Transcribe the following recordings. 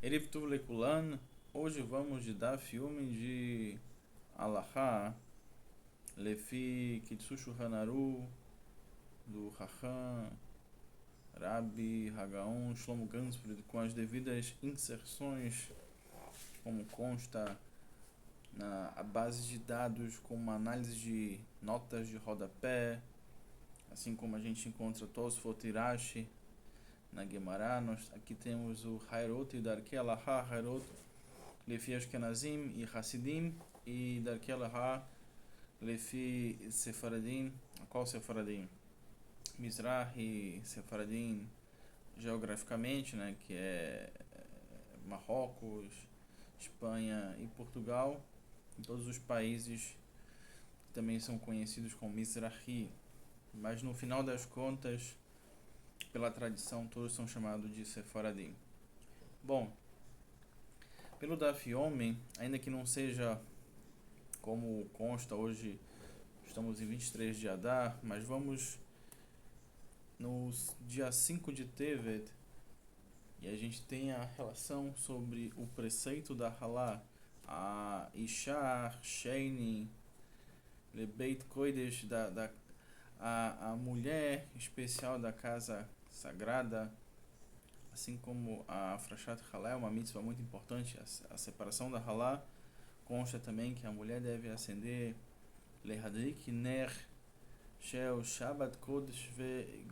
Erev Tov Lekulan, hoje vamos de dar filme de Alahá, Lefi Kitsushu Hanaru, do Raham, Rabbi Hagaon, Shlomo Gansfried, com as devidas inserções, como consta na a base de dados, com uma análise de notas de rodapé, assim como a gente encontra Tosfot e Rashi na Gemara. Aqui temos o Hairot e Darkei Alahá, Hairot Lefi Ashkenazim e Hasidim, e Darkei Alahá Lefi Sefaradim. Qual Sefaradim? Mizrahi, Sefaradim geograficamente, né, que é Marrocos, Espanha e Portugal, e todos os países que também são conhecidos como Mizrahi, mas no final das contas, pela tradição, todos são chamados de Sefaradim. Bom, pelo Daf Yomi, ainda que não seja como consta hoje, estamos em 23 de Adar, mas vamos no dia 5 de Tevet, e a gente tem a relação sobre o preceito da Halá, a Ishar, Sheini, Lebeit Kodesh, a mulher especial da casa sagrada, assim como a Frashat Halá é uma mitzvah muito importante, a separação da Halá. Consta também que a mulher deve acender Lehadrik Ner Shel Shabbat Kodesh ve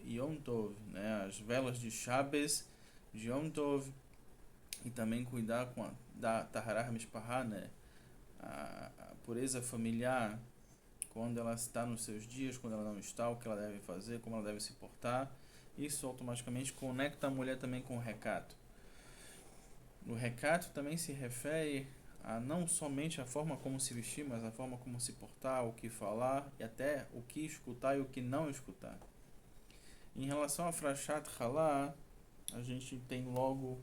Yom Tov, né, as velas de Shabbos, de Yom Tov, e também cuidar da Taharah Mishpahá, né, a pureza familiar, quando ela está nos seus dias, quando ela não está, o que ela deve fazer, como ela deve se portar. Isso automaticamente conecta a mulher também com o recato. O recato também se refere a não somente a forma como se vestir, mas a forma como se portar, o que falar e até o que escutar e o que não escutar. Em relação a Frashat Halá, a gente tem logo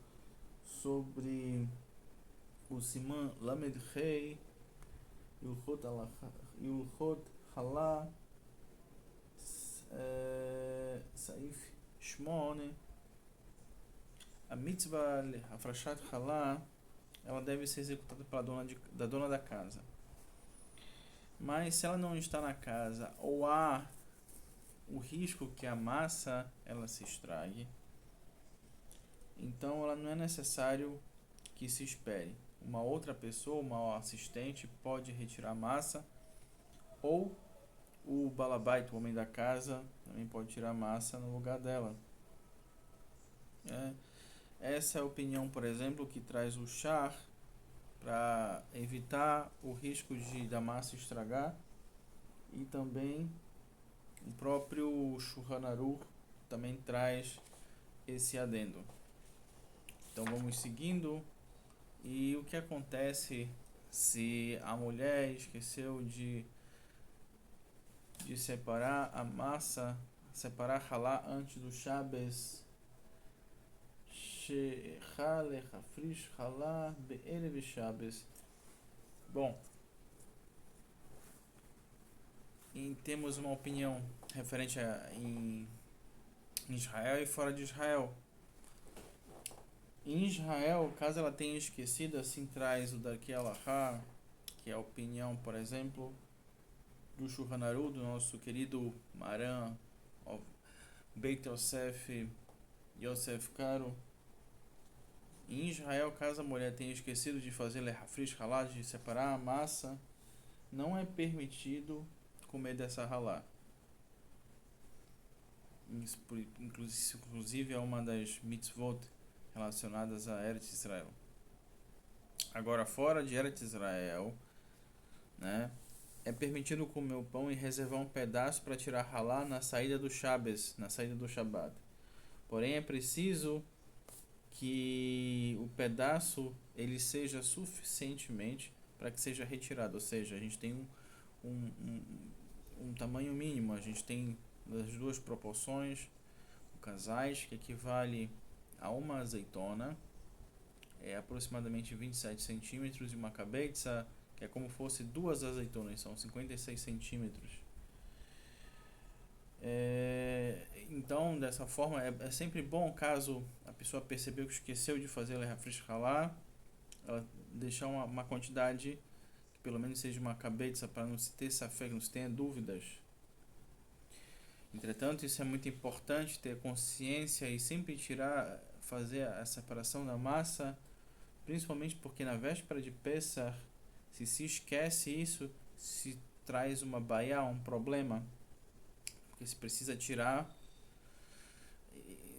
sobre o Siman Lamed Rei, Yulchot Halá, Saif Shmone. A mitzvah, a Frashat Halá, ela deve ser executada pela dona da casa. Mas se ela não está na casa, ou há o risco que a massa ela se estrague, então ela não é necessário que se espere. Uma outra pessoa, uma assistente, pode retirar a massa, ou o balabait, o homem da casa, também pode tirar a massa no lugar dela. Essa é a opinião, por exemplo, que traz o Shar, para evitar o risco da massa estragar, e também o próprio Shulchan Aruch também traz esse adendo. Então vamos seguindo. E o que acontece se a mulher esqueceu de separar a massa, separar halá antes do Shabbos? Bom, temos uma opinião referente em Israel e fora de Israel. Em Israel, caso ela tenha esquecido, assim traz o Darkei Alahá, que é a opinião, por exemplo, do Shulchan Aruch, do nosso querido Maran Beit Yosef Karo. Em Israel, caso a mulher tenha esquecido de fazer lehafrish halá, de separar a massa, não é permitido comer dessa halá. Inclusive é uma das mitzvot relacionadas a Eretz Israel. Agora, fora de Eretz Israel, né, é permitido comer o pão e reservar um pedaço para tirar halá na saída do Shabbos, na saída do Shabbat. Porém, é preciso que o pedaço ele seja suficientemente para que seja retirado, ou seja, a gente tem um tamanho mínimo, a gente tem das duas proporções, o casais, que equivale a uma azeitona, é aproximadamente 27 centímetros, e uma cabeça, que é como fosse duas azeitonas, são 56 centímetros. Então, dessa forma, é sempre bom, caso a pessoa percebeu que esqueceu de fazer ela refrescar lá, ela deixar uma quantidade que pelo menos seja uma cabeça para não se ter safek, não se tenha dúvidas. Entretanto, isso é muito importante, ter consciência e sempre fazer a separação da massa, principalmente porque na véspera de Pesach, se esquece isso, se traz uma baia, um problema, porque se precisa tirar,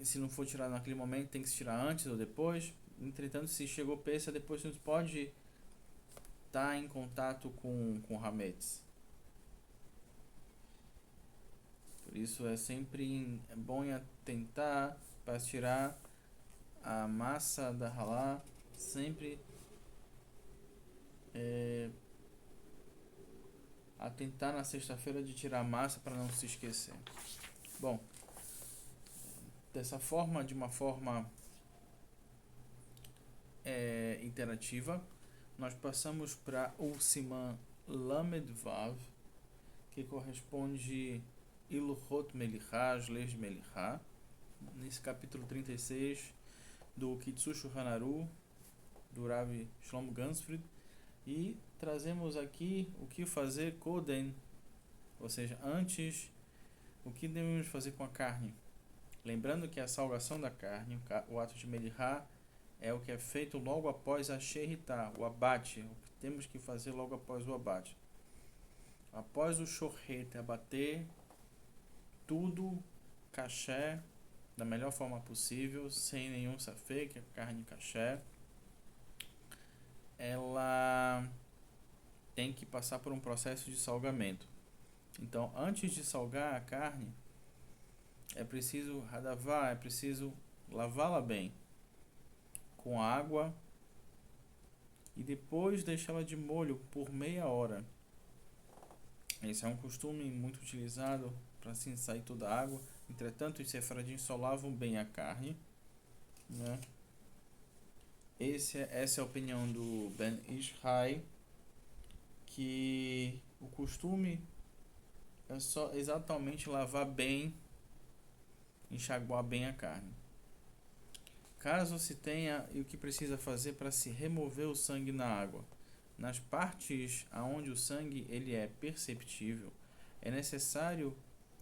e se não for tirar naquele momento, tem que se tirar antes ou depois. Entretanto, se chegou Pesach, depois não pode estar em contato com Hametz. Por isso é sempre bom atentar para tirar a massa da halá, sempre atentar na sexta-feira de tirar a massa para não se esquecer. Bom, dessa forma, de uma forma interativa, nós passamos para o Siman Lamed Vav, que corresponde Iluchot Melichá, as leis de Melichá, nesse capítulo 36 do Kitsu Shulchan Aruch, do Rav Shlomo Gansfried, e trazemos aqui o que fazer Koden, ou seja, antes, o que devemos fazer com a carne. Lembrando que a salgação da carne, o ato de Melichá, é o que é feito logo após a Sheritá, o abate, o que temos que fazer logo após o abate. Após o Shohet abater, tudo caché, da melhor forma possível, sem nenhum safek, a carne caché, ela tem que passar por um processo de salgamento. Então, antes de salgar a carne, é preciso radavá, é preciso lavá-la bem com água e depois deixá-la de molho por meia hora. Esse é um costume muito utilizado para assim sair toda a água. Entretanto, os sefaradim só lavam bem a carne, né? Essa é a opinião do Ben Ishai, que o costume é só exatamente lavar bem, enxaguar bem a carne. Caso se tenha, e o que precisa fazer para se remover o sangue na água? Nas partes onde o sangue ele é perceptível, é necessário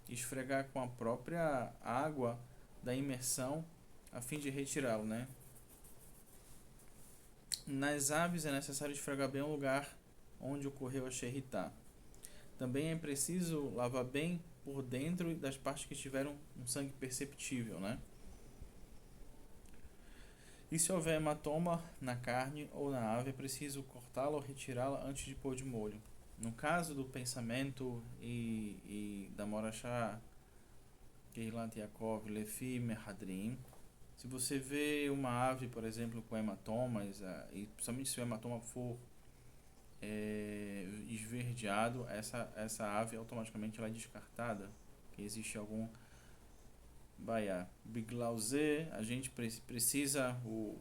esfregar com a própria água da imersão a fim de retirá-lo, né? Nas aves é necessário esfregar bem o lugar onde ocorreu a sheritá. Também é preciso lavar bem por dentro das partes que tiveram um sangue perceptível, né? E se houver hematoma na carne ou na ave, é preciso cortá-la ou retirá-la antes de pôr de molho. No caso do pensamento e da Morachá, Keilat Yaakov, Lefi Mehadrim, se você vê uma ave, por exemplo, com hematomas, e principalmente se o hematoma for esverdeado, essa ave automaticamente ela é descartada, que existe algum baiá. Biglauze, a gente precisa,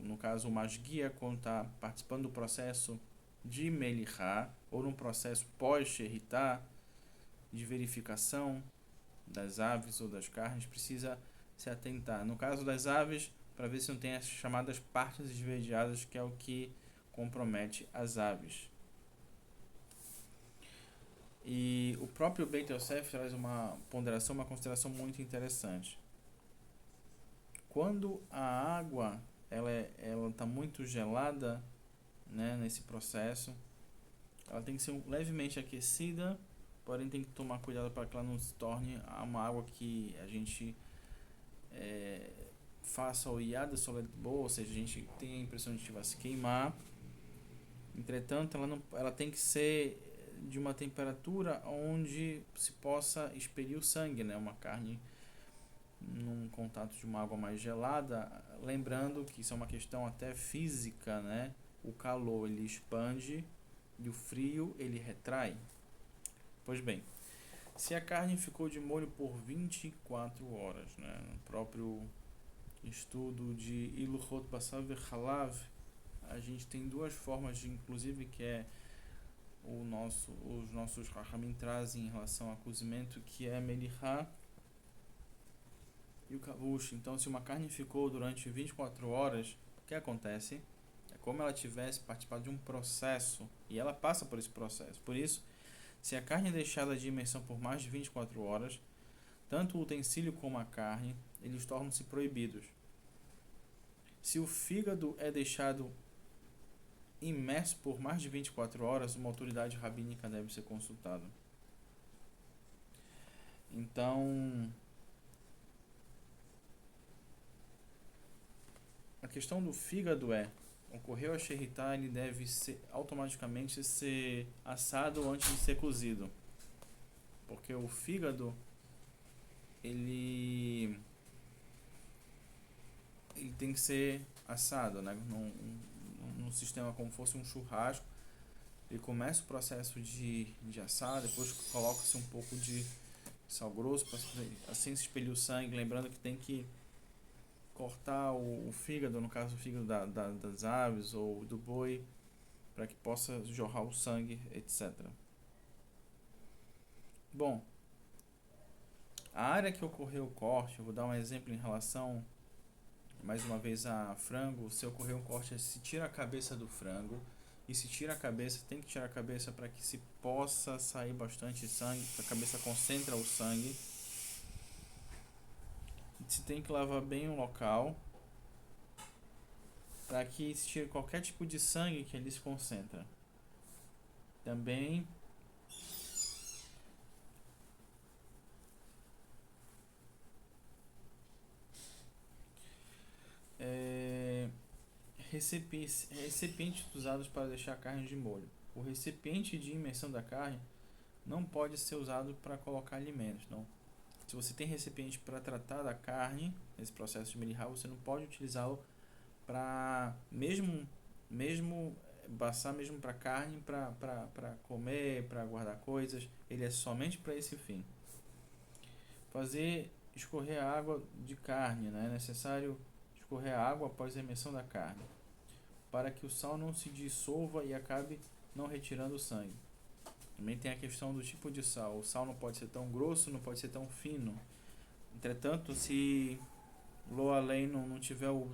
no caso o masguia, quando está participando do processo de melichá, ou no processo pós-sheritá, de verificação das aves ou das carnes, precisa se atentar. No caso das aves, para ver se não tem as chamadas partes esverdeadas, que é o que compromete as aves. E o próprio Beit Yosef traz uma ponderação, uma consideração muito interessante. Quando a água ela está muito gelada, né, nesse processo, ela tem que ser levemente aquecida, porém tem que tomar cuidado para que ela não se torne uma água que a gente faça o iada solet boa, ou seja, a gente tem a impressão de que vai se queimar. Entretanto, ela tem que ser de uma temperatura onde se possa expelir o sangue, né? Uma carne num contato de uma água mais gelada, lembrando que isso é uma questão até física, né? O calor ele expande e o frio ele retrai. Pois bem, se a carne ficou de molho por 24 horas, né? No próprio estudo de Iluchot Basar Vechalav, a gente tem duas formas, inclusive, que é os nossos Rahamim trazem em relação ao cozimento, que é Melichá e o kavush. Então, se uma carne ficou durante 24 horas, o que acontece? É como ela tivesse participado de um processo, e ela passa por esse processo. Por isso, se a carne é deixada de imersão por mais de 24 horas, tanto o utensílio como a carne, eles tornam-se proibidos. Se o fígado é deixado imerso por mais de 24 horas, uma autoridade rabínica deve ser consultada. Então, a questão do fígado ocorreu a sherritá, ele deve automaticamente ser assado antes de ser cozido. Porque o fígado, ele tem que ser assado, né? Num sistema como fosse um churrasco. Ele começa o processo de assar, depois coloca-se um pouco de sal grosso para assim se expelir o sangue, lembrando que tem que cortar o fígado, no caso o fígado das aves ou do boi, para que possa jorrar o sangue, etc. Bom, a área que ocorreu o corte, eu vou dar um exemplo em relação, mais uma vez, a frango. Se ocorrer um corte, se tira a cabeça do frango, e se tira a cabeça, tem que tirar a cabeça para que se possa sair bastante sangue, a cabeça concentra o sangue. Se tem que lavar bem o local, para que se tire qualquer tipo de sangue que ali se concentra. Também recipientes usados para deixar a carne de molho. O recipiente de imersão da carne não pode ser usado para colocar alimentos. Não. Se você tem recipiente para tratar da carne, nesse processo de melihá, você não pode utilizá-lo para mesmo passar mesmo para carne, para comer, para guardar coisas. Ele é somente para esse fim. Fazer escorrer a água de carne, né? É necessário escorrer a água após a imersão da carne, para que o sal não se dissolva e acabe não retirando o sangue. Também tem a questão do tipo de sal. O sal não pode ser tão grosso, não pode ser tão fino. Entretanto, se lo além não tiver o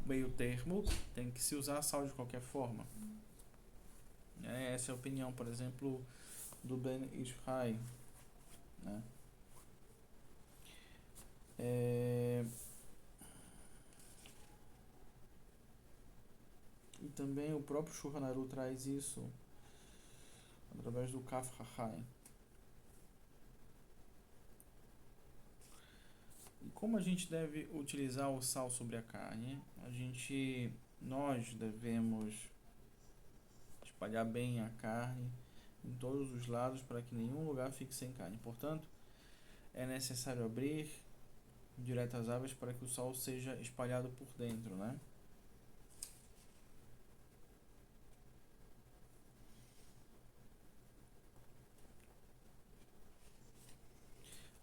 meio termo, tem que se usar sal de qualquer forma. Essa é a opinião, por exemplo, do Ben Ishai, né? E também o próprio Shulchan Aruch traz isso através do Kaf HaChaim. E como a gente deve utilizar o sal sobre a carne? Nós devemos espalhar bem a carne em todos os lados para que nenhum lugar fique sem carne. Portanto, é necessário abrir direto às aves para que o sal seja espalhado por dentro, né?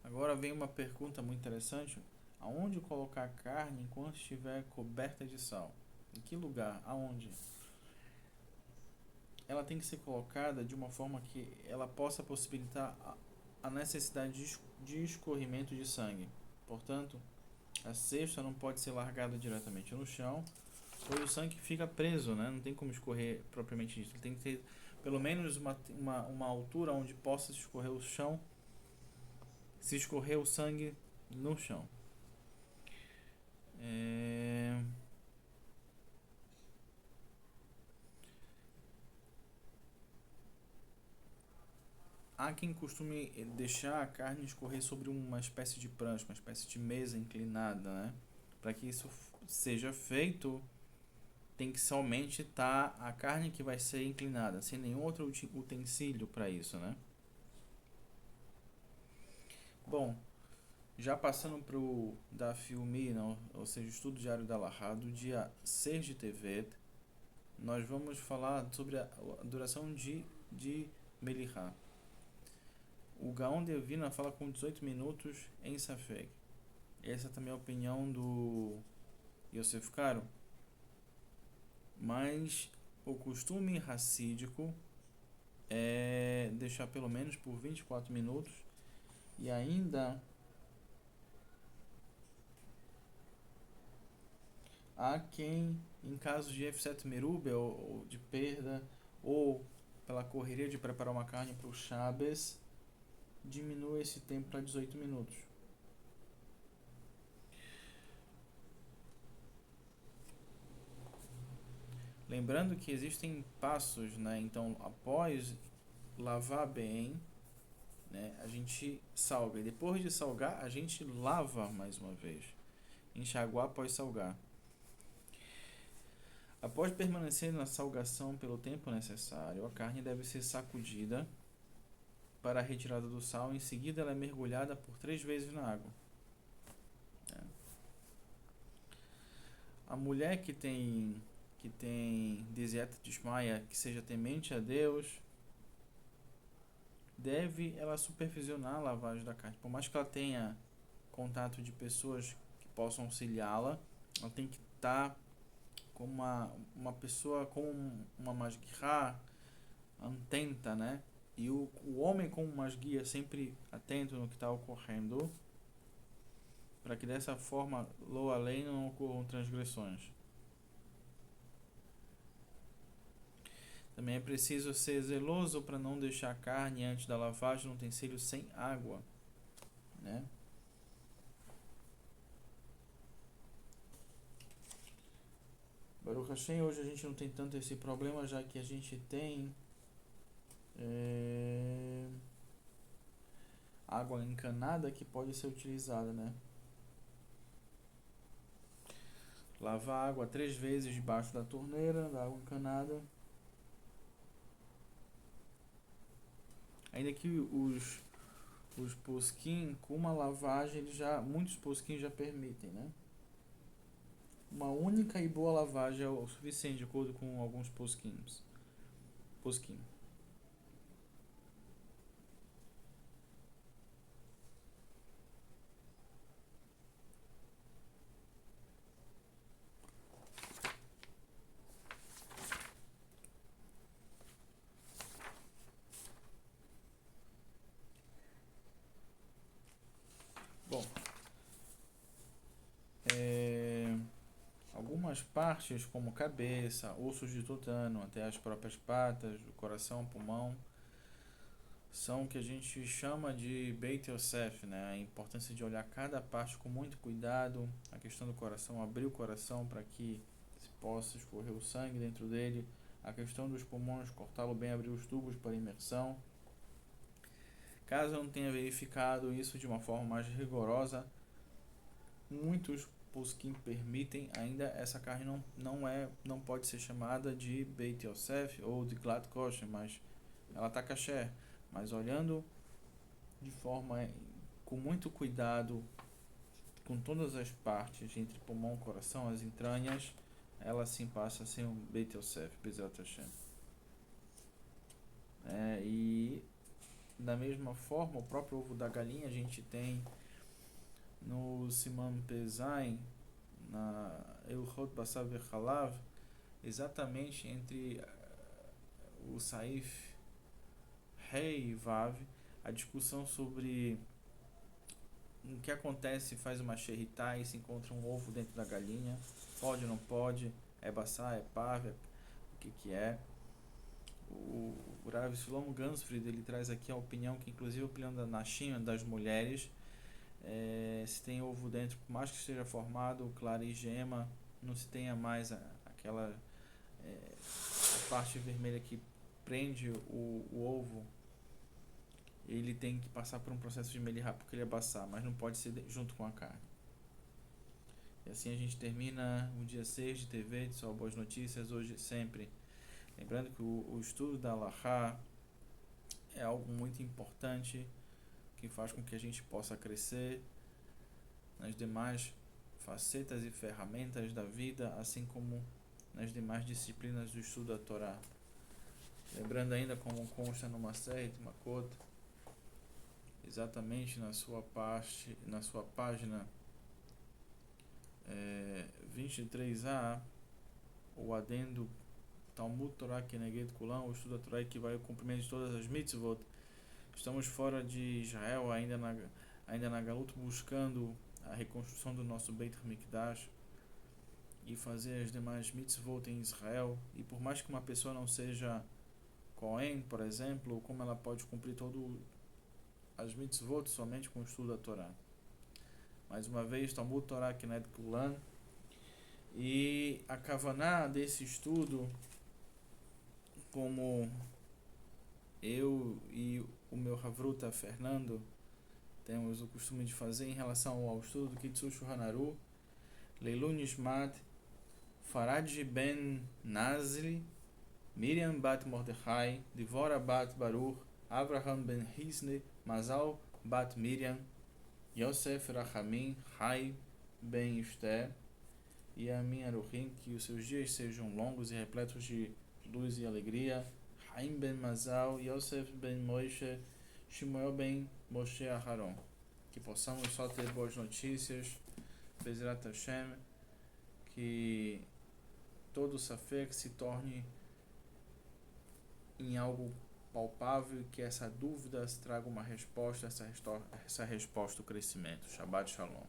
Agora vem uma pergunta muito interessante. Aonde colocar a carne enquanto estiver coberta de sal? Em que lugar? Aonde? Ela tem que ser colocada de uma forma que ela possa possibilitar a necessidade de escorrimento de sangue. Portanto, a cesta não pode ser largada diretamente no chão, pois o sangue fica preso, né? Não tem como escorrer propriamente dito. Tem que ter pelo menos uma altura onde possa escorrer o chão, se escorrer o sangue no chão. Há quem costume deixar a carne escorrer sobre uma espécie de prancha, uma espécie de mesa inclinada, né? Para que isso seja feito, tem que somente estar a carne que vai ser inclinada, sem nenhum outro utensílio para isso, né? Bom, já passando para o da Filmi, ou seja, o estudo diário da Halachá, do dia 6 de Tevet, nós vamos falar sobre a duração de Melihá. O Gaon de Vilna fala com 18 minutos em Safek. Essa também é a opinião do Yosef Karo. Mas o costume racídico é deixar pelo menos por 24 minutos e ainda há quem, em casos de Efset Merubah ou de perda, ou pela correria de preparar uma carne para o Shabbos, diminua esse tempo para 18 minutos. Lembrando que existem passos, né? Então, após lavar bem, né, a gente salga. E depois de salgar, a gente lava mais uma vez. Enxaguar após salgar. Após permanecer na salgação pelo tempo necessário, a carne deve ser sacudida para a retirada do sal. Em seguida, ela é mergulhada por 3 vezes na água. A mulher que tem Desiat Tishmaia, que seja temente a Deus, deve ela supervisionar a lavagem da carne. Por mais que ela tenha contato de pessoas que possam auxiliá-la, ela tem que estar como uma pessoa, como uma masguirá, atenta, né? E o homem como masguia, sempre atento no que está ocorrendo, para que dessa forma, lo além, não ocorram transgressões. Também é preciso ser zeloso para não deixar a carne antes da lavagem no utensílio sem água, né? Baruch Hashem, hoje a gente não tem tanto esse problema, já que a gente tem água encanada que pode ser utilizada, né? Lavar a água 3 vezes debaixo da torneira, da água encanada. Ainda que os posquim, com uma lavagem, muitos posquim já permitem, né? Uma única e boa lavagem é o suficiente, de acordo com alguns posquim. Bom, algumas partes, como cabeça, ossos de tutano, até as próprias patas, o coração, pulmão, são o que a gente chama de Beit Yosef, né? A importância de olhar cada parte com muito cuidado, a questão do coração, abrir o coração para que se possa escorrer o sangue dentro dele, a questão dos pulmões, cortá-lo bem, abrir os tubos para imersão. Caso eu não tenha verificado isso de uma forma mais rigorosa, muitos poskim permitem, ainda essa carne não pode ser chamada de Beit Yosef ou de Glad Kosher, mas ela está kasher. Mas olhando de forma com muito cuidado, com todas as partes, entre pulmão, coração, as entranhas, ela sim passa a ser um Beit Yosef, Bezat Hashem. E da mesma forma, o próprio ovo da galinha a gente tem no Siman Pezain, na Elchot Basar Vechalav, exatamente entre o Saif Rei e Vav, a discussão sobre o que acontece se faz uma xerritá e se encontra um ovo dentro da galinha, pode ou não pode, é baçá, é parve, o que é. O Rav Shlomo Gansfried, ele traz aqui a opinião, que inclusive a opinião da Nashim, das mulheres, se tem ovo dentro, por mais que esteja formado, clara e gema, não se tenha mais aquela parte vermelha que prende o ovo, ele tem que passar por um processo de melirá porque ele é baçá, mas não pode ser junto com a carne. E assim a gente termina o dia 6 de TV, de Só Boas Notícias, hoje sempre. Lembrando que o estudo da Halachá é algo muito importante, que faz com que a gente possa crescer nas demais facetas e ferramentas da vida, assim como nas demais disciplinas do estudo da Torá. Lembrando ainda, como consta no Maseret Makot, exatamente na sua página 23a, o adendo Talmud Torah Keneged Kulam, o estudo da Torá que vai ao cumprimento de todas as mitzvot. Estamos fora de Israel, ainda na Galut, buscando a reconstrução do nosso Beit HaMikdash. e fazer as demais mitzvot em Israel. E por mais que uma pessoa não seja Cohen, por exemplo, como ela pode cumprir todas as mitzvot somente com o estudo da Torá. Mais uma vez, Talmud Torá Knet Kulan. E a kavaná desse estudo, como eu e o meu Havruta Fernando temos o costume de fazer em relação ao estudo do Kitzur Shulchan Aruch, Leilu Nishmat Farad ben Nazli, Miriam bat Mordechai, Divora bat Baruch, Avraham ben Hisne, Mazal bat Miriam, Yosef Rachamin, Hai ben Esther, e a minha Aruchim, que os seus dias sejam longos e repletos de luz e alegria, Haim ben Mazal, Yosef ben Moishe, Shmuel ben Moshe Aharon. Que possamos só ter boas notícias, Bezrat Hashem, que todo safek se torne em algo palpável, que essa dúvida traga uma resposta, essa resposta o crescimento. Shabbat Shalom.